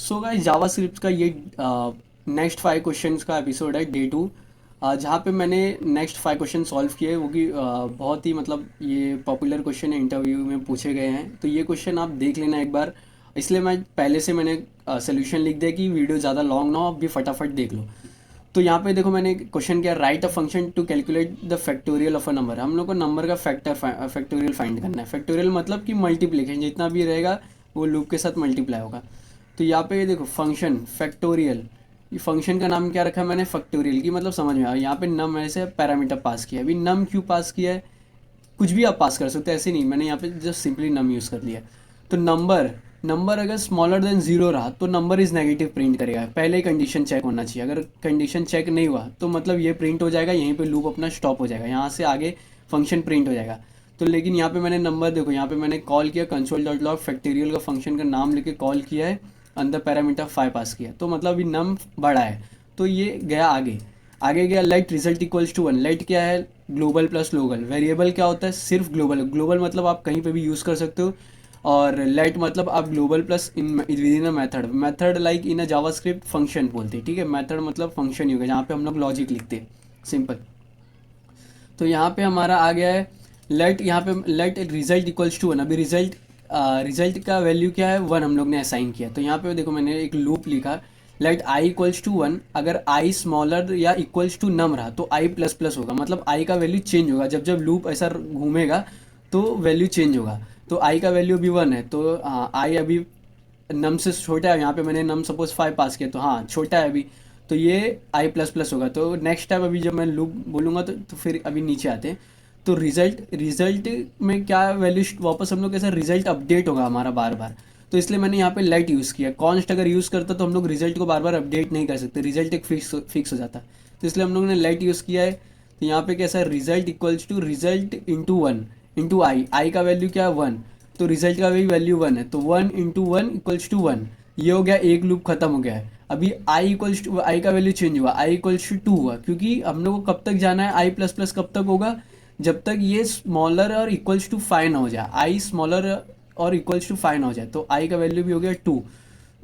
So guys JavaScript का ये next 5 questions का एपिसोड है डे 2, जहाँ पे मैंने नेक्स्ट 5 क्वेश्चन सॉल्व किए। वो कि बहुत ही मतलब ये पॉपुलर क्वेश्चन है, इंटरव्यू में पूछे गए हैं, तो ये क्वेश्चन आप देख लेना एक बार। इसलिए मैं पहले से मैंने सोल्यूशन लिख दिया कि वीडियो ज़्यादा लॉन्ग ना हो, आप भी फटाफट देख लो। तो यहाँ पे देखो मैंने क्वेश्चन किया, write a function to calculate the factorial of a number. हम लोग को नंबर का फैक्टोरियल फाइंड करना है। फैक्टोरियल मतलब कि मल्टीप्लिकेशन, जितना भी रहेगा वो लूप के साथ मल्टीप्लाई होगा। तो यहाँ पे देखो फंक्शन फैक्टोरियल, ये फंक्शन का नाम क्या रखा है मैंने, फैक्टोरियल की मतलब समझ में आया। यहाँ पे नम ऐसे पैरामीटर पास किया है। अभी नम क्यों पास किया है, कुछ भी आप पास कर सकते हैं, ऐसे नहीं, मैंने यहाँ पे जस्ट सिंपली नम यूज़ कर लिया। तो नंबर नंबर अगर स्मॉलर देन जीरो रहा तो नंबर इज नेगेटिव प्रिंट करेगा। पहले ही कंडीशन चेक होना चाहिए। अगर कंडीशन चेक नहीं हुआ तो मतलब ये प्रिंट हो जाएगा, यहीं पे लूप अपना स्टॉप हो जाएगा, यहाँ से आगे फंक्शन प्रिंट हो जाएगा। तो लेकिन यहाँ पे मैंने नंबर देखो, यहाँ पे मैंने कॉल किया कंसोल डॉट लॉग फैक्टोरियल का फंक्शन का नाम लेके कॉल किया है, अंदर पैरामीटर 5 पास किया, तो मतलब अभी नम बड़ा है, तो ये गया आगे। आगे गया let result equals to 1। Let क्या है, ग्लोबल प्लस लोकल। वेरिएबल क्या होता है, सिर्फ ग्लोबल। ग्लोबल मतलब आप कहीं पे भी यूज़ कर सकते हो, और लेट मतलब आप global plus in with in a method. Method like in a JavaScript function बोलते हैं, ठीक है। मेथड मतलब फंक्शन ही होगा, जहाँ पे हम लोग लॉजिक लिखते हैं, सिंपल। तो यहाँ पे हमारा आ गया है लेट, यहाँ पे लेट रिजल्ट इक्वल्स टू 1। अभी रिजल्ट का वैल्यू क्या है, 1 हम लोग ने असाइन किया। तो यहाँ पे देखो मैंने एक लूप लिखा, लेट आई इक्वल्स टू 1। अगर आई स्मॉलर या इक्वल्स टू नम रहा तो आई प्लस प्लस होगा, मतलब आई का वैल्यू चेंज होगा। जब जब लूप ऐसा घूमेगा तो वैल्यू चेंज होगा। तो आई का वैल्यू अभी 1 है, तो आई अभी नम से छोटा है। यहाँ पे मैंने नम सपोज 5 पास किया, तो हाँ छोटा है अभी, तो ये आई प्लस प्लस होगा। तो नेक्स्ट टाइम अभी जब मैं लूप बोलूँगा तो फिर अभी नीचे आते हैं। तो रिजल्ट रिजल्ट में क्या वैल्यू, वापस हम लोग कैसा रिजल्ट अपडेट होगा हमारा बार बार। तो इसलिए मैंने यहाँ पे लेट यूज़ किया। कॉन्स्ट अगर यूज़ करता तो हम लोग रिजल्ट को बार बार अपडेट नहीं कर सकते, रिजल्ट एक फिक्स हो जाता। तो इसलिए हम लोगों ने लेट यूज़ किया है। तो यहाँ पे कैसा है, result equals to result into 1 into i का वैल्यू क्या है 1, तो रिजल्ट का भी वैल्यू 1 है, तो 1 इंटू 1 इक्वल्स टू 1। ये हो गया, एक लूप खत्म हो गया है। अभी आई इक्वल्स टू, आई का वैल्यू चेंज हुआ, आई इक्वल्स टू 2 हुआ, क्योंकि हम लोग को कब तक जाना है, आई प्लस प्लस कब तक होगा, जब तक ये स्मॉलर और इक्वल्स टू 5 ना हो जाए। आई स्मॉलर और इक्वल्स टू 5 ना हो जाए। तो आई का वैल्यू भी हो गया 2,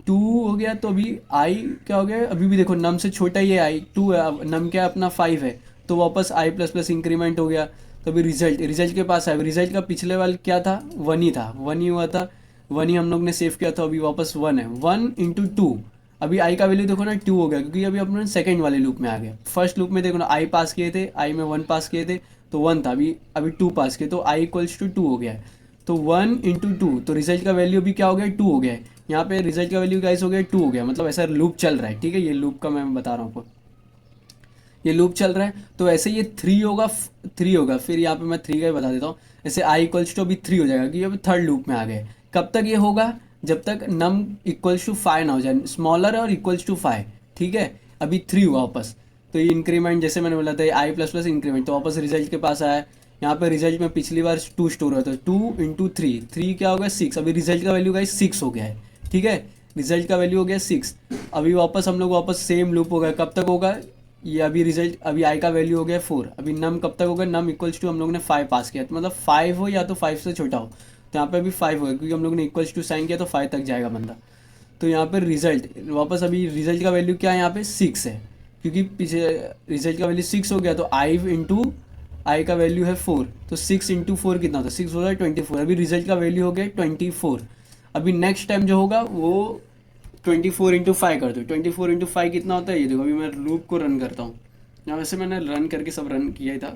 2 हो गया। तो अभी आई क्या हो गया, अभी भी देखो नम से छोटा ही है, आई 2 है, अब नम क्या है अपना 5 है, तो वापस आई प्लस प्लस इंक्रीमेंट हो गया। तो अभी रिजल्ट के पास है। रिजल्ट का पिछले वाल क्या था, 1 ही था, 1 ही हुआ था, 1 ही हम लोग ने सेव किया था। अभी वापस 1 है, 1 इंटू 2। अभी आई का वैल्यू देखो ना 2 हो गया, क्योंकि अभी अपने सेकंड वाले लूप में आ गए। फर्स्ट लूप में देखो ना आई पास किए थे, आई में 1 पास किए थे, तो 1 था, अभी अभी 2 पास किए, तो आई इक्वल्स टू 2 हो गया है। तो 1 इंटू 2, तो रिजल्ट का वैल्यू भी क्या हो गया, 2 हो गया है। यहाँ पे रिजल्ट का वैल्यू गाइस हो गया 2 हो गया, मतलब ऐसा लूप चल रहा है, ठीक है। ये लूप का मैं बता रहा हूँ आपको, ये लूप चल रहा है। तो ऐसे ये 3 होगा, 3 होगा, फिर यहाँ पे मैं 3 का ही बता देता हूँ। ऐसे आई इक्वल्स टू अभी 3 हो जाएगा, क्योंकि अभी थर्ड लूप में आ गए। कब तक ये होगा, जब तक नम इक्वल्स टू 5 ना हो जाए, स्मॉलर और इक्वल्स टू 5, ठीक है। अभी 3 हुआ वापस, तो ये इंक्रीमेंट जैसे मैंने बोला था, आई प्लस प्लस इंक्रीमेंट, तो वापस रिजल्ट के पास आया। यहाँ पे रिजल्ट में पिछली बार 2 स्टोर हुआ था, 2 इंटू 3, 3 क्या हो गया 6। अभी रिजल्ट का वैल्यू गाइस 6 हो गया है, ठीक है। रिजल्ट का वैल्यू हो गया 6। अभी वापस हम लोग वापस सेम लूप हो गया, कब तक होगा ये, अभी रिजल्ट, अभी आई का वैल्यू हो गया 4। अभी नम कब तक होगा, नम इक्वल्स टू हम लोग ने 5 पास किया, तो मतलब 5 हो या तो 5 से छोटा हो। तो यहाँ पे अभी 5 होगा, क्योंकि हम लोग ने इक्वल्स टू साइन किया, तो 5 तक जाएगा बंदा। तो यहाँ पर रिजल्ट वापस, अभी रिजल्ट का वैल्यू क्या है, यहाँ पे 6 है, क्योंकि पीछे रिजल्ट का वैल्यू 6 हो गया। तो आई इंटू आई का वैल्यू है 4, तो 6 इंटू 4 कितना होता है, 6 होता है 24। अभी रिजल्ट का वैल्यू हो गया 24। अभी नेक्स्ट टाइम जो होगा वो 24 इंटू 5 कर दो। 24 इंटू 5 कितना होता है, ये देखो। अभी मैं लूप को रन करता हूँ, यहाँ वैसे मैंने रन करके सब रन किया ही था,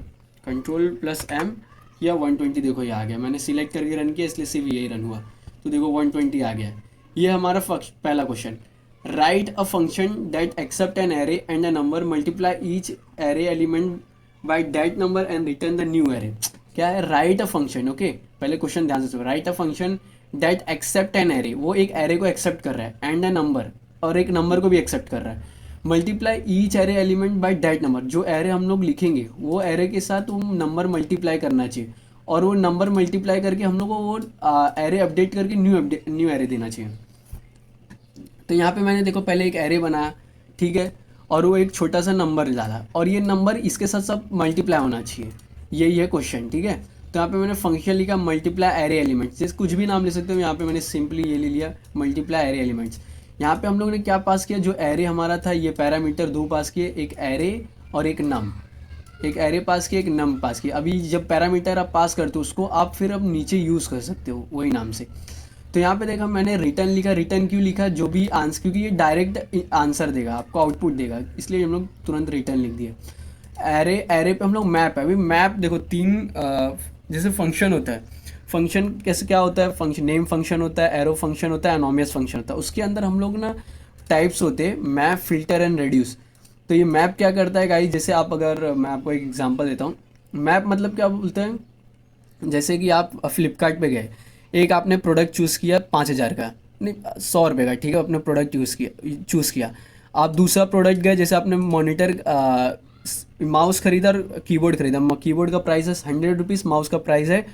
कंट्रोल प्लस एम या 120, देखो ये आ गया। मैंने सिलेक्ट करके रन किया, इसलिए सिर्फ यही रन हुआ, तो देखो 120 आ गया। ये हमारा पहला question. Write a function that accept an array and a number, multiply each array element by that number and return the new array. क्या है, राइट अ फंक्शन, ओके। पहले क्वेश्चन ध्यान से सुनो, write a function that accept an array, वो एक array को accept कर रहा है, एंड अ नंबर, और एक नंबर को भी एक्सेप्ट कर रहा है। Multiply each array element by that number, जो एरे हम लोग लिखेंगे वो एरे के साथ वो नंबर मल्टीप्लाई करना चाहिए, और वो नंबर मल्टीप्लाई करके हम लोग को वो एरे अपडेट करके न्यू एरे देना चाहिए। तो यहाँ पे मैंने देखो पहले एक एरे बनाया, ठीक है, और वो एक छोटा सा नंबर डाला, और ये नंबर इसके साथ सब मल्टीप्लाई होना चाहिए, यही है क्वेश्चन, ठीक है। तो यहाँ पे मैंने फंक्शन लिखा मल्टीप्लाई एरे एलिमेंट्स, जैसे कुछ भी नाम ले सकते हो। यहाँ पे मैंने सिंपली ये ले लिया, मल्टीप्लाई एरे एलिमेंट्स। यहाँ पे हम लोग ने क्या पास किया, जो एरे हमारा था ये पैरामीटर दो पास किए, एक एरे और एक नम, एक एरे पास किया, एक नम पास किया। अभी जब पैरामीटर आप पास करते हो उसको आप फिर अब नीचे यूज़ कर सकते हो वही नाम से। तो यहाँ पे देखा मैंने रिटर्न लिखा, रिटर्न क्यों लिखा, जो भी आंसर, क्योंकि ये डायरेक्ट आंसर देगा आपको, आउटपुट देगा, इसलिए हम लोग तुरंत रिटर्न लिख दिया। एरे, एरे पे हम लोग मैप है, अभी मैप देखो तीन जैसे फंक्शन होता है, फंक्शन कैसे क्या होता है, फंक्शन नेम फंक्शन होता है, एरो फंक्शन होता है, एनोमियस फंक्शन होता है, उसके अंदर हम लोग ना टाइप्स होते हैं मैप, फिल्टर एंड रेड्यूस। तो ये मैप क्या करता है गाइस, जैसे आप, अगर मैं आपको एक एग्जांपल देता हूँ, मैप मतलब क्या बोलते हैं, जैसे कि आप फ्लिपकार्ट पे गए, एक आपने प्रोडक्ट चूज़ किया 5,000 का, नहीं 100 रुपये का, ठीक है, अपने प्रोडक्ट चूज़ किया। आप दूसरा प्रोडक्ट गए, जैसे आपने मॉनिटर, माउस खरीदा और कीबोर्ड खरीदा, कीबोर्ड का प्राइस है 100 रुपीज़, माउस का प्राइस है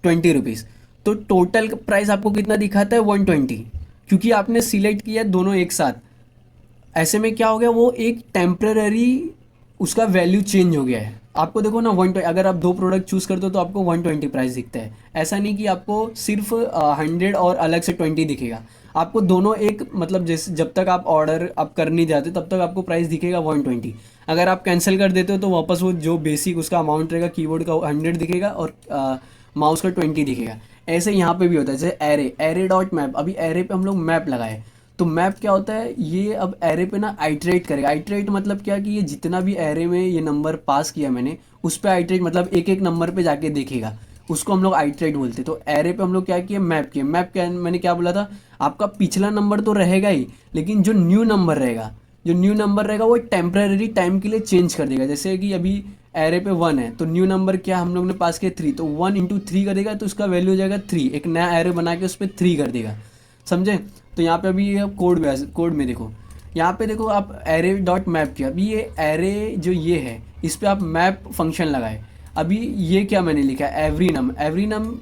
20 रुपीज़, तो टोटल प्राइस आपको कितना दिखाता है 120, क्योंकि आपने सिलेक्ट किया दोनों एक साथ। ऐसे में क्या हो गया, वो एक टेम्पररी उसका वैल्यू चेंज हो गया है। आपको देखो ना 120, अगर आप दो प्रोडक्ट चूज़ करते हो तो आपको 120 प्राइस दिखता है, ऐसा नहीं कि आपको सिर्फ 100 और अलग से 20 दिखेगा। आपको दोनों एक, मतलब जैसे जब तक आप ऑर्डर आप कर नहीं जाते तब तक आपको प्राइस दिखेगा 120। अगर आप कैंसिल कर देते हो तो वापस वो जो बेसिक उसका अमाउंट रहेगा, कीबोर्ड का 100 दिखेगा और माउस का 20 दिखेगा। ऐसे यहाँ पे भी होता है, जैसे एरे, एरे डॉट मैप, अभी एरे पे हम लोग मैप लगाए, तो मैप क्या होता है, ये अब एरे पे ना आइटरेट करेगा। आइटरेट मतलब क्या, कि ये जितना भी एरे में ये नंबर पास किया मैंने, उस पे आइटरेट मतलब एक एक नंबर पे जाके देखेगा, उसको हम लोग आइटरेट बोलते हैं। तो एरे पे हम लोग क्या किए, मैप किए। मैप क्या, मैंने क्या बोला था, आपका पिछला नंबर तो रहेगा ही, लेकिन जो न्यू नंबर रहेगा, जो न्यू नंबर रहेगा वो टेम्पररी टाइम के लिए चेंज कर देगा। जैसे कि अभी एरे पे 1 है, तो न्यू नंबर क्या हम लोग ने पास किया 3, तो 1 × 3 कर देगा, तो उसका वैल्यू हो जाएगा 3, एक नया एरे बना के उस पर 3 कर देगा, समझे। तो यहाँ पे अभी ये कोड में देखो, यहाँ पे देखो आप एरे डॉट मैप किया, अभी ये एरे जो ये है इस पे आप मैप फंक्शन लगाए। अभी ये क्या मैंने लिखा है, एवरी नम, एवरी नम,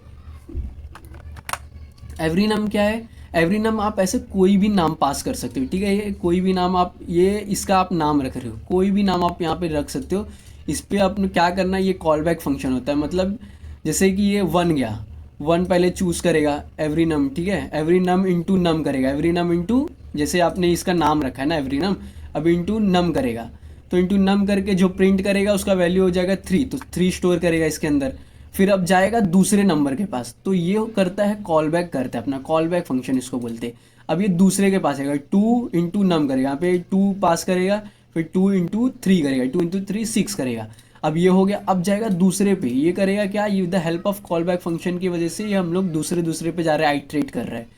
एवरी नम क्या है, एवरी नम आप ऐसे कोई भी नाम पास कर सकते हो, ठीक है, ये कोई भी नाम आप, ये इसका आप नाम रख रहे हो, कोई भी नाम आप यहाँ पे रख सकते हो। इस पे आपने क्या करना है, ये कॉल बैक फंक्शन होता है, मतलब जैसे कि ये 1 गया, 1 पहले चूज़ करेगा एवरी नम, ठीक है, एवरी नम इंटू नम करेगा, एवरी नम इंटू, जैसे आपने इसका नाम रखा है ना एवरी नम, अब इंटू नम करेगा, तो इंटू नम करके जो प्रिंट करेगा उसका वैल्यू हो जाएगा 3, तो 3 स्टोर करेगा इसके अंदर। फिर अब जाएगा दूसरे नंबर के पास, तो ये करता है कॉल बैक, करता है अपना कॉल बैक फंक्शन इसको बोलते हैं। अब ये दूसरे के पास आएगा, 2 इंटू नम करेगा, यहाँ पे 2 पास करेगा, फिर 2 × 3 करेगा, 2 × 3 6 करेगा। अब ये हो गया, अब जाएगा दूसरे पे, ये करेगा क्या, ये the help of call back function की वजह से ये हम लोग दूसरे दूसरे पे जा रहे हैं, आइट्रेट कर रहे हैं।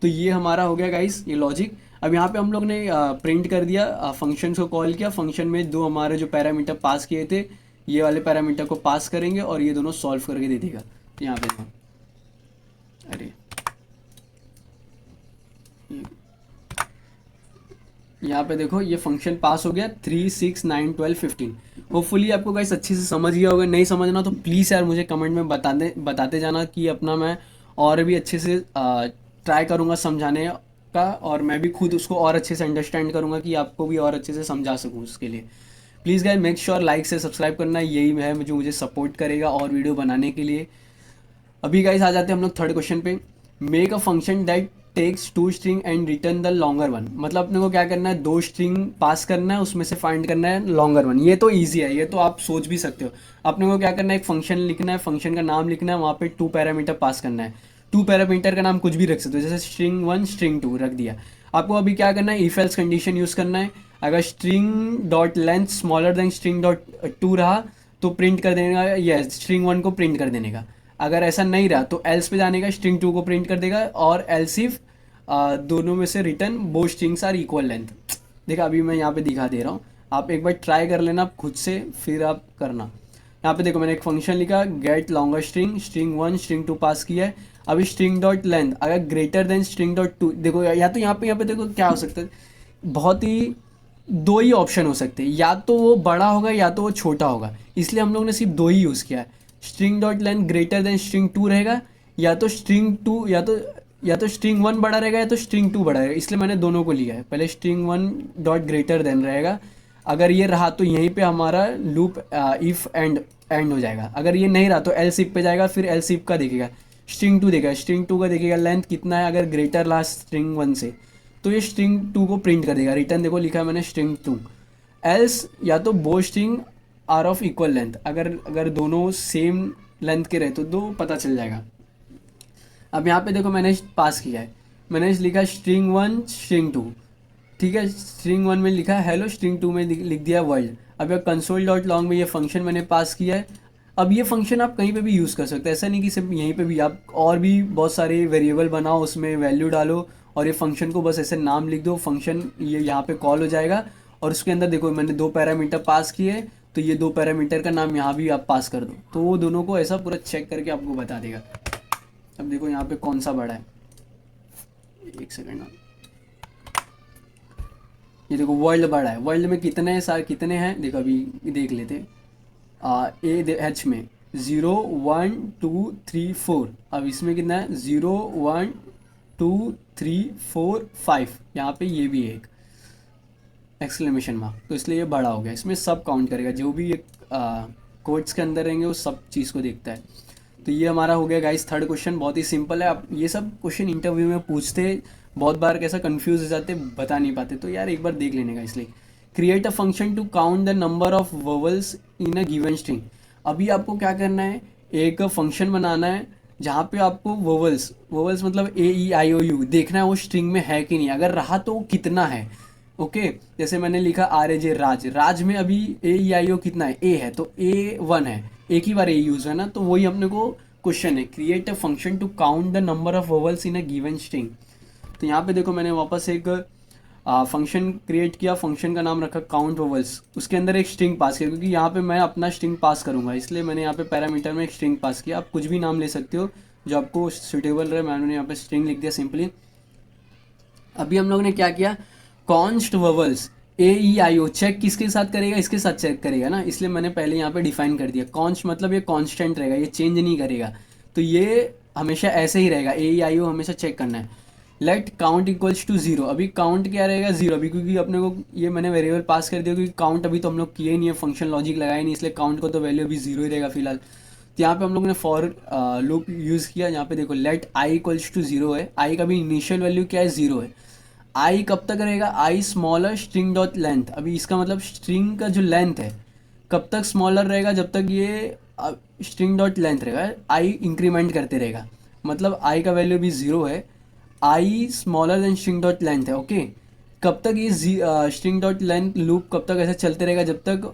तो ये हमारा हो गया गाइस ये लॉजिक। अब यहाँ पे हम लोग ने प्रिंट कर दिया, फंक्शन को कॉल किया, फंक्शन में दो हमारे जो पैरामीटर पास किए थे, ये वाले पैरामीटर को पास करेंगे और ये दोनों सॉल्व करके दे देगा। तो यहाँ पे देखो, अरे यहाँ पे देखो ये फंक्शन पास हो गया, 3 6 9 12 15। होपफुली आपको गाइस अच्छे से समझ गया होगा, नहीं समझना तो प्लीज़ यार मुझे कमेंट में बताते जाना, कि अपना मैं और भी अच्छे से ट्राई करूँगा समझाने का, और मैं भी खुद उसको और अच्छे से अंडरस्टैंड करूँगा कि आपको भी और अच्छे से समझा सकूँ। उसके लिए please guys make sure like से सब्सक्राइब करना, यही है जो मुझे सपोर्ट करेगा और वीडियो बनाने के लिए। अभी गाइस आ जाते हैं हम लोग थर्ड क्वेश्चन पे। Make a function that takes 2 string and return the longer one, मतलब अपने को क्या करना है, 2 स्ट्रिंग पास करना है, उसमें से फाइंड करना है लॉन्गर वन। ये तो ईजी है, ये तो आप सोच भी सकते हो। अपने को क्या करना है, एक फंक्शन लिखना है, फंक्शन का नाम लिखना है, वहाँ पे 2 पैरामीटर पास करना है। 2 पैरामीटर का नाम कुछ भी रख सकते हो, जैसे स्ट्रिंग 1 स्ट्रिंग 2 रख दिया। आपको अभी क्या करना है, इफ एल्स कंडीशन यूज़ करना है। अगर string dot length smaller than string dot 2 रहा तो प्रिंट कर देने का, यस स्ट्रिंग 1 को प्रिंट कर देने का। अगर ऐसा नहीं रहा तो एल्स पे जाने का, स्ट्रिंग 2 को प्रिंट कर देगा, और एल्स इफ दोनों में से return both strings are equal length. देखा, अभी मैं यहाँ पे दिखा दे रहा हूँ, आप एक बार ट्राई कर लेना खुद से, फिर आप करना। यहाँ पे देखो मैंने एक फंक्शन लिखा, gate longer string, string 1 string 2 पास किया है। अभी स्ट्रिंग डॉट लेंथ अगर ग्रेटर देन स्ट्रिंग डॉट 2, देखो या तो यहाँ पे देखो क्या हो सकता है, बहुत ही दो ही ऑप्शन हो सकते हैं, या तो वो बड़ा होगा या तो वो छोटा होगा, इसलिए हम लोग ने सिर्फ दो ही यूज़ किया है। String dot length greater than string 2 रहेगा, या तो स्ट्रिंग 2 या तो स्ट्रिंग 1 बड़ा रहेगा या तो स्ट्रिंग 2 बड़ा रहेगा, इसलिए मैंने दोनों को लिया है। पहले स्ट्रिंग 1 डॉट ग्रेटर देन रहेगा, अगर ये रहा तो यहीं पे हमारा लूप इफ एंड हो जाएगा। अगर ये नहीं रहा तो एल्स इफ पे जाएगा, फिर एल्स इफ का देखेगा, स्ट्रिंग 2 देखेगा, स्ट्रिंग 2 का देखेगा लेंथ कितना है, अगर ग्रेटर रहा स्ट्रिंग 1 से तो ये स्ट्रिंग टू को प्रिंट कर देगा। रिटर्न देखो लिखा है मैंने स्ट्रिंग टू। एल्स या तो both string are of equal length, अगर अगर दोनों सेम लेंथ के रहे तो दो पता चल जाएगा। अब यहाँ पे देखो मैंने पास किया है, मैंने लिखा स्ट्रिंग वन स्ट्रिंग टू, ठीक है। स्ट्रिंग वन में लिखा है हेलो, स्ट्रिंग टू में लिख दिया वर्ल्ड। अब यह कंसोल डॉट लॉन्ग में ये फंक्शन मैंने पास किया है। अब ये फंक्शन आप कहीं पे भी यूज़ कर सकते हैं, ऐसा नहीं कि सिर्फ यहीं पे भी, आप और भी बहुत सारे वेरिएबल बनाओ, उसमें वैल्यू डालो और ये फंक्शन को बस ऐसे नाम लिख दो, फंक्शन ये यहाँ पे कॉल हो जाएगा। और उसके अंदर देखो मैंने दो पैरामीटर पास किए, तो ये दो पैरामीटर का नाम यहाँ भी आप पास कर दो, तो वो दोनों को ऐसा पूरा चेक करके आपको बता देगा। अब देखो यहाँ पे कौन सा बड़ा है, एक सेकेंड ना, ये देखो वर्ल्ड बड़ा है। वर्ल्ड में कितने सारे कितने हैं देखो, अभी देख लेते। एच में 0 1 2 3 4, अब इसमें कितना है 0 1 2 3 4 5, यहाँ पे ये भी है एक एक्सक्लेमेशन मार्क, तो इसलिए ये बड़ा हो गया। इसमें सब काउंट करेगा, जो भी ये कोड्स के अंदर रहेंगे वो सब चीज़ को देखता है। तो ये हमारा हो गया गाइस थर्ड क्वेश्चन, बहुत ही सिंपल है। आप ये सब क्वेश्चन इंटरव्यू में पूछते बहुत बार, कैसा कंफ्यूज हो जाते, बता नहीं पाते, तो यार एक बार देख लेने का। इसलिए create a function to count the number of vowels in a given string. अभी आपको क्या करना है, एक फंक्शन बनाना है जहाँ पे आपको वोवल्स वोवल्स मतलब AEIOU देखना है वो स्ट्रिंग में है कि नहीं, अगर रहा तो कितना है। ओके जैसे मैंने लिखा RAJ राज, राज में अभी AEIO कितना है, A है, तो A1 है, एक ही बार A यूज है ना, तो वही अपने को क्वेश्चन है, create a function to count the number of vowels in a given string. तो यहाँ पे देखो मैंने वापस एक फंक्शन क्रिएट किया, फंक्शन का नाम रखा काउंट वोवल्स, उसके अंदर एक स्ट्रिंग पास किया, क्योंकि यहाँ पे मैं अपना स्ट्रिंग पास करूँगा, इसलिए मैंने यहाँ पे पैरामीटर में एक स्ट्रिंग पास किया। आप कुछ भी नाम ले सकते हो जो आपको सुटेबल रहे, मैंने यहाँ पे स्ट्रिंग लिख दिया सिंपली। अभी हम लोग ने क्या किया, कॉन्स्ट वोवल्स AEIO चेक किसके साथ करेगा, इसके साथ चेक करेगा ना, इसलिए मैंने पहले यहाँ पे डिफाइन कर दिया। कॉन्स्ट मतलब ये कांस्टेंट रहेगा, ये चेंज नहीं करेगा, तो ये हमेशा ऐसे ही रहेगा, AEIO हमेशा चेक करना है। लेट काउंट इक्वल्स टू 0, अभी काउंट क्या रहेगा 0, अभी क्योंकि अपने को ये मैंने वेरिएबल पास कर दिया, क्योंकि काउंट अभी तो हम लोग किए ही नहीं है, फंक्शन लॉजिक लगाया नहीं, इसलिए काउंट को तो वैल्यू अभी 0 ही रहेगा फिलहाल। तो यहाँ पे हम लोग ने फॉर लूप यूज़ किया, यहाँ पे देखो लेट i इक्वल्स टू 0 है, i का भी इनिशियल वैल्यू क्या है 0 है। आई कब तक रहेगा, आई स्मॉलर स्ट्रिंग डॉट लेंथ, अभी इसका मतलब स्ट्रिंग का जो लेंथ है कब तक स्मॉलर रहेगा, जब तक ये स्ट्रिंग डॉट लेंथ रहेगा, आई इंक्रीमेंट करते रहेगा, मतलब आई का वैल्यू भी 0 है, i smaller than string dot length है। ओके कब तक ये स्ट्रिंग डॉट लेंथ लूप कब तक ऐसे चलते रहेगा, जब तक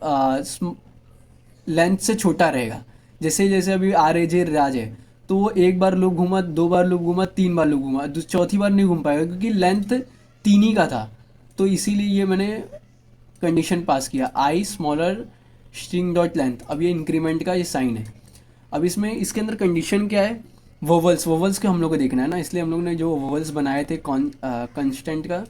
लेंथ से छोटा रहेगा। जैसे जैसे अभी RAJ राज है, तो वो एक बार लूप घूमा, दो बार लूप घूमा, तीन बार लूप घूमा, चौथी बार नहीं घूम पाएगा, क्योंकि लेंथ तीन ही का था, तो इसीलिए ये मैंने कंडीशन पास किया, आई स्मॉलर स्ट्रिंग डॉट लेंथ। अब ये इंक्रीमेंट का ये साइन है। अब इसमें इसके अंदर कंडीशन क्या है, वोवल्स वोवल्स के हम लोग को देखना है ना, इसलिए हम लोग ने जो वोवल्स बनाए थे कंस्टेंट का,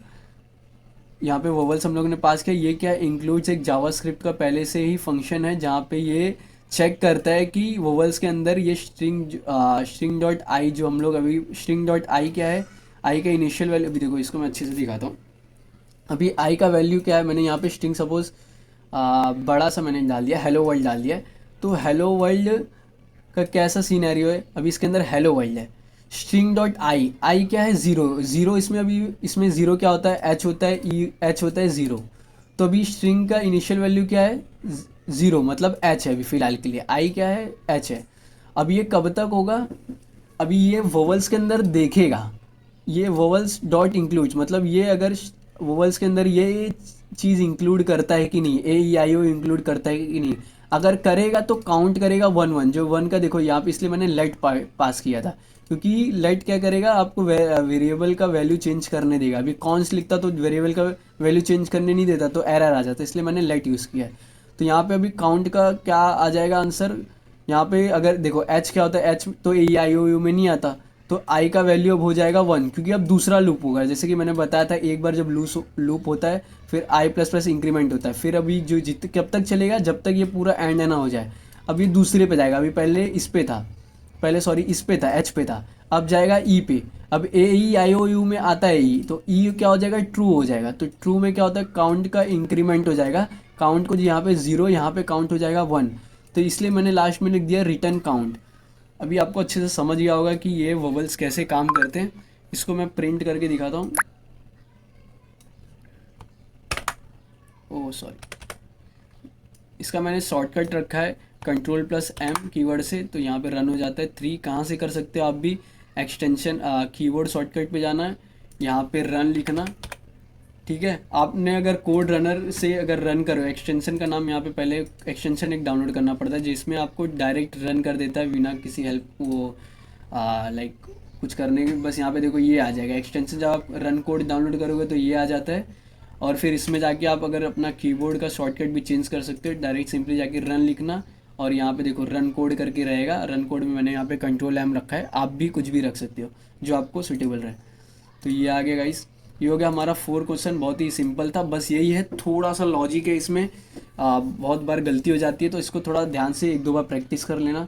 यहाँ पे वोवल्स हम लोग ने पास किया। ये क्या इंक्लूड्स एक जावास्क्रिप्ट का पहले से ही फंक्शन है, जहाँ पे ये चेक करता है कि वोवल्स के अंदर ये स्ट्रिंग डॉट आई, जो हम लोग अभी स्ट्रिंग डॉट आई क्या है, आई का इनिशियल वैल्यू, अभी देखो इसको मैं अच्छे से दिखाता हूँ। अभी आई का वैल्यू क्या है, मैंने यहाँ पे स्ट्रिंग सपोज बड़ा सा मैंने डाल दिया, हेलो वर्ल्ड डाल दिया, तो हेलो वर्ल्ड का कैसा सीनैरियो है, अभी इसके अंदर हेलो वर्ल्ड है, स्ट्रिंग डॉट आई, आई क्या है 0 0, इसमें अभी इसमें 0 क्या होता है, एच होता है, एच होता है 0, तो अभी स्ट्रिंग का इनिशियल वैल्यू क्या है 0, मतलब एच है अभी फिलहाल के लिए, आई क्या है एच है। अब ये कब तक होगा, अभी ये वोवल्स के अंदर देखेगा, ये वोवल्स डॉट इंक्लूड, मतलब ये अगर वोवल्स के अंदर ये चीज़ इंक्लूड करता है कि नहीं, AEIO इंक्लूड करता है कि नहीं, अगर करेगा तो काउंट करेगा 1 1, जो 1 का देखो यहाँ पे, इसलिए मैंने लेट पास किया था, क्योंकि लेट क्या करेगा, आपको वेरिएबल का वैल्यू चेंज करने देगा। अभी कॉन्स लिखता तो वेरिएबल का वैल्यू चेंज करने नहीं देता, तो एरर आ जाता, इसलिए मैंने लेट यूज़ किया है। तो यहाँ पे अभी काउंट का क्या आ जाएगा आंसर, यहाँ पे अगर देखो एच क्या होता है, एच तो AEIOU में नहीं आता, तो आई का वैल्यू अब हो जाएगा 1, क्योंकि अब दूसरा लूप होगा, जैसे कि मैंने बताया था एक बार जब लूप होता है फिर आई प्लस प्लस इंक्रीमेंट होता है, फिर अभी जो कब तक चलेगा, जब तक ये पूरा एंड ना हो जाए। अब ये दूसरे पे जाएगा, अभी पहले इस पे था, पहले सॉरी इस पे था, एच पे था, अब जाएगा ई पे। अब AEIOU में आता है ई, तो ई क्या हो जाएगा, ट्रू हो जाएगा, तो ट्रू में क्या होता है, काउंट का इंक्रीमेंट हो जाएगा, काउंट को यहाँ पे 0, यहाँ पे काउंट हो जाएगा 1, तो इसलिए मैंने लास्ट में लिख दिया रिटर्न काउंट। अभी आपको अच्छे से समझ गया होगा कि ये वोवल्स कैसे काम करते हैं, इसको मैं प्रिंट करके दिखाता हूँ। ओ सॉरी, इसका मैंने शॉर्टकट रखा है कंट्रोल प्लस एम कीवर्ड से, तो यहाँ पे रन हो जाता है। 3 कहाँ से कर सकते हो आप भी, एक्सटेंशन कीवर्ड शॉर्टकट पे जाना है, यहाँ पे रन लिखना, ठीक है। आपने अगर कोड रनर से अगर रन करो, एक्सटेंशन का नाम यहाँ पे पहले एक्सटेंशन एक डाउनलोड करना पड़ता है जिसमें आपको डायरेक्ट रन कर देता है बिना किसी हेल्प, वो लाइक कुछ करने की। बस यहाँ पे देखो ये आ जाएगा एक्सटेंशन, जब आप रन कोड डाउनलोड करोगे तो ये आ जाता है। और फिर इसमें जाके आप अगर अपना कीबोर्ड का शॉर्टकट भी चेंज कर सकते हो, डायरेक्ट सिंपली जाके रन लिखना और यहाँ पे देखो रन कोड करके रहेगा। रन कोड में मैंने यहाँ पे कंट्रोल एम रखा है, आप भी कुछ भी रख सकते हो जो आपको सुटेबल रहे। तो ये आ गया गाइस, ये हो गया हमारा 4 क्वेश्चन, बहुत ही सिंपल था। बस यही है, थोड़ा सा लॉजिक है इसमें, बहुत बार गलती हो जाती है तो इसको थोड़ा ध्यान से 1-2 बार प्रैक्टिस कर लेना।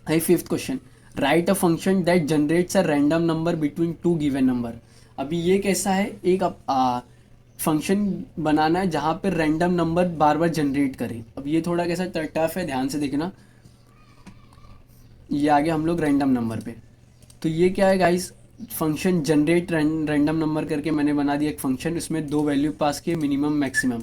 है 5th question, write a function that generates a random number between 2 given number. अभी ये कैसा है, एक फंक्शन बनाना है जहाँ पे रैंडम नंबर बार बार जनरेट करे। अब ये थोड़ा कैसा टफ है, ध्यान से देखना। ये आ गया हम लोग रैंडम नंबर पे। तो ये क्या है guys, function generate random number करके मैंने बना दिया एक फंक्शन, इसमें 2 वैल्यू पास किए, मिनिमम मैक्सिमम।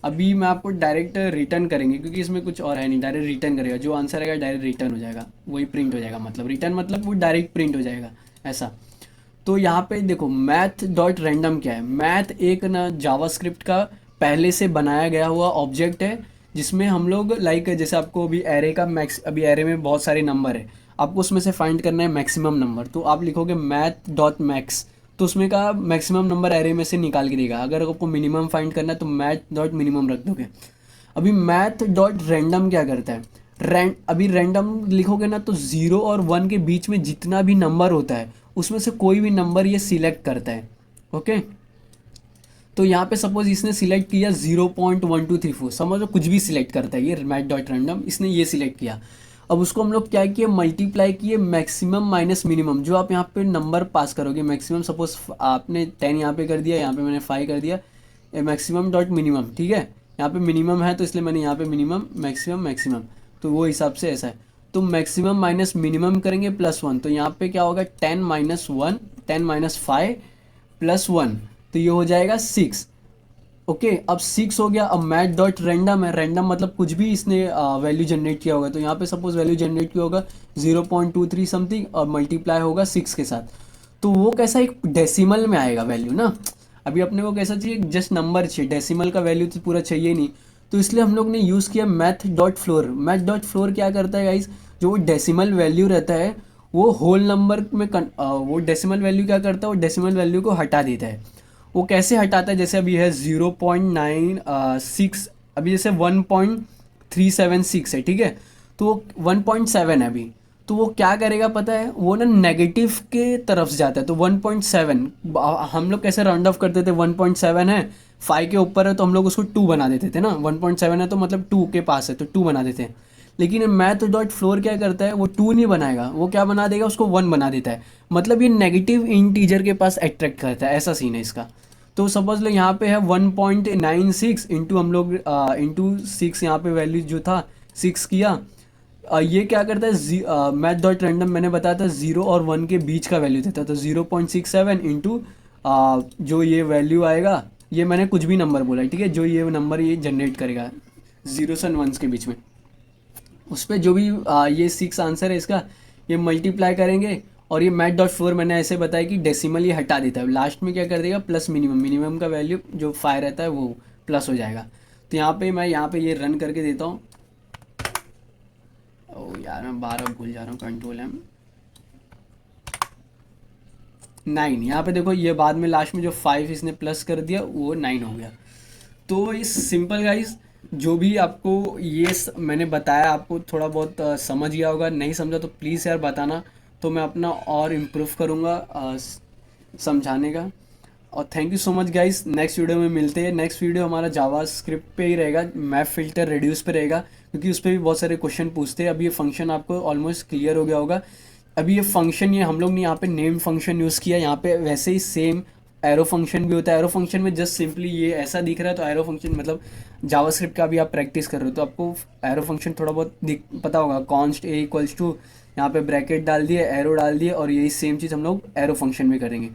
अभी मैं आपको डायरेक्ट रिटर्न करेंगे क्योंकि इसमें कुछ और है नहीं, डायरेक्ट रिटर्न करेगा, जो आंसर आएगा डायरेक्ट रिटर्न हो जाएगा, वही प्रिंट हो जाएगा। मतलब रिटर्न मतलब वो डायरेक्ट प्रिंट हो जाएगा ऐसा। तो यहाँ पे देखो मैथ डॉट रैंडम क्या है, मैथ एक ना जावास्क्रिप्ट का पहले से बनाया गया हुआ ऑब्जेक्ट है जिसमें हम लोग लाइक, जैसे आपको अभी एरे का मैक्स, अभी एरे में बहुत सारे नंबर है, आपको उसमें से फाइंड करना है मैक्सिमम नंबर, तो आप लिखोगे मैथ डॉट मैक्स, तो उसमें का मैक्सिमम नंबर एरे में से निकाल के देगा। अगर आपको मिनिमम फाइंड करना है तो मैथ डॉट मिनिमम रख दोगे। अभी मैथ डॉट रैंडम क्या करता है, अभी रैंडम लिखोगे ना तो 0 और 1 के बीच में जितना भी नंबर होता है उसमें से कोई भी नंबर ये सिलेक्ट करता है। ओके, तो यहाँ पे सपोज इसने सिलेक्ट किया 0.1234, समझो कुछ भी सिलेक्ट करता है ये मैथ डॉट रैंडम, इसने ये सिलेक्ट किया। अब उसको हम लोग क्या किए, मल्टीप्लाई किए मैक्सिमम माइनस मिनिमम, जो आप यहाँ पे नंबर पास करोगे मैक्सिमम, सपोज आपने 10 यहाँ पे कर दिया, यहाँ पे मैंने 5 कर दिया, मैक्सिमम डॉट मिनिमम, ठीक है। यहाँ पे मिनिमम है तो इसलिए मैंने यहाँ पे मिनिमम मैक्सिमम मैक्सिमम, तो वो हिसाब से ऐसा है। तो मैक्सिमम माइनस मिनिमम करेंगे +1, तो यहाँ पे क्या होगा 10 माइनस 1, 10 माइनस 5 +1, तो ये हो जाएगा 6। ओके, अब 6 हो गया। अब मैथ डॉट रैंडम है, रैंडम मतलब कुछ भी इसने वैल्यू जनरेट किया होगा, तो यहाँ पे सपोज वैल्यू जनरेट किया होगा 0.23 समथिंग और मल्टीप्लाई होगा 6 के साथ, तो वो कैसा एक डेसिमल में आएगा वैल्यू ना। अभी अपने को कैसा चाहिए, जस्ट नंबर चाहिए, डेसिमल का वैल्यू तो पूरा चाहिए नहीं, तो इसलिए हम लोग ने यूज़ किया math dot floor. Math dot floor क्या करता है गाइस, जो वो डेसिमल वैल्यू रहता है वो होल नंबर में वो डेसिमल वैल्यू क्या करता है, वो डेसिमल वैल्यू को हटा देता है। वो कैसे हटाता है, जैसे अभी है 0.96, अभी जैसे 1.376 है, ठीक है, तो वो 1.7 है अभी, तो वो क्या करेगा पता है, वो ना नेगेटिव के तरफ जाता है। तो 1.7 हम लोग कैसे राउंड ऑफ करते थे, 1.7 है 5 के ऊपर है तो हम लोग उसको 2 बना देते थे ना, 1.7 है तो मतलब 2 के पास है तो 2 बना देते हैं। लेकिन मैथ डॉट फ्लोर क्या करता है, वो 2 नहीं बनाएगा, वो क्या बना देगा, उसको 1 बना देता है। मतलब ये नेगेटिव इंटीजर के पास अट्रैक्ट करता है, ऐसा सीन है इसका। तो सपोज लो यहाँ पे है 1.96 इंटू हम लोग इंटू 6, यहाँ पे वैल्यू जो था 6 किया। ये क्या करता है, मैथ डॉट रैंडम मैंने बताया था 0 और 1 के बीच का वैल्यू देता है, तो 0.67 इंटू जो ये वैल्यू आएगा, ये मैंने कुछ भी नंबर बोला है, ठीक है, जो ये नंबर ये जनरेट करेगा 0 से 1 के बीच में, उस पर जो भी ये 6 आंसर है इसका, ये मल्टीप्लाई करेंगे। और ये मैथ डॉट फ्लोर मैंने ऐसे बताया कि डेसिमल ये हटा देता है, लास्ट में क्या कर देगा प्लस मिनिमम, मिनिमम का वैल्यू जो 5 रहता है वो प्लस हो जाएगा। तो यहाँ पे मैं यहाँ पे ये रन करके देता हूँ। ओ यार मैं 12 भूल जा रहा हूँ, कंट्रोल एम 9, यहाँ पे देखो ये बाद में लास्ट में जो 5 इसने प्लस कर दिया वो 9 हो गया। तो इस सिंपल गाइस, जो भी आपको ये मैंने बताया आपको थोड़ा बहुत समझ गया होगा, नहीं समझा तो प्लीज़ यार बताना, तो मैं अपना और इम्प्रूव करूँगा समझाने का। और thank you so much guys, next video में मिलते हैं। नेक्स्ट वीडियो हमारा जावा स्क्रिप्ट पे ही रहेगा, मैप फिल्टर रेड्यूस पे रहेगा, क्योंकि उस पर भी बहुत सारे क्वेश्चन पूछते हैं। अभी ये फंक्शन आपको ऑलमोस्ट क्लियर हो गया होगा। अभी ये फंक्शन, ये हम लोग ने यहाँ पे नेम फंक्शन यूज़ किया, यहाँ पे वैसे ही सेम एरो फंक्शन भी होता है। एरो फंक्शन में जस्ट सिंपली ये ऐसा दिख रहा है, तो एरो फंक्शन मतलब जावास्क्रिप्ट का भी आप प्रैक्टिस कर रहे हो तो आपको एरो फंक्शन थोड़ा बहुत पता होगा। कॉन्स्ट ए इक्वल्स टू, यहाँ पे ब्रैकेट डाल दिए, एरो डाल दिए, और यही सेम चीज़ हम लोग एरो फंक्शन में करेंगे।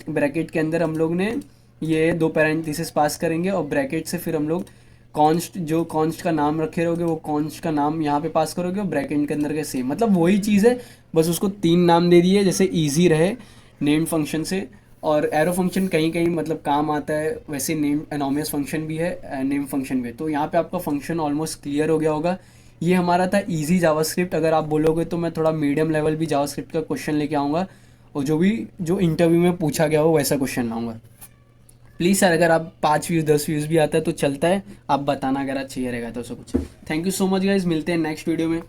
ब्रैकेट के अंदर हम लोग ने ये दो पैरेंथेसिस पास करेंगे और ब्रैकेट से फिर हम लोग कॉन्स्ट, जो कॉन्स्ट का नाम रखे रहोगे वो कॉन्स्ट का नाम यहाँ पे पास करोगे और ब्रैकेट के अंदर के सेम, मतलब वही चीज़ है, बस उसको 3 नाम दे दिए जैसे इजी रहे नेम फंक्शन से। और एरो फंक्शन कहीं कहीं मतलब काम आता है, वैसे नेम एनोमियस फंक्शन भी है, नेम फंक्शन भी है। तो यहाँ पे आपका फंक्शन ऑलमोस्ट क्लियर हो गया होगा। ये हमारा था इजी जावास्क्रिप्ट। अगर आप बोलोगे तो मैं थोड़ा मीडियम लेवल भी जावास्क्रिप्ट का क्वेश्चन लेके आऊँगा, और जो इंटरव्यू में पूछा गया हो वैसा क्वेश्चन लाऊंगा। प्लीज़ सर, अगर आप 5 व्यूज़ 10 व्यूज़ भी आता है तो चलता है, आप बताना अगर आज चाहिए रहेगा तो। सब कुछ, thank you so much guys, मिलते हैं नेक्स्ट वीडियो में।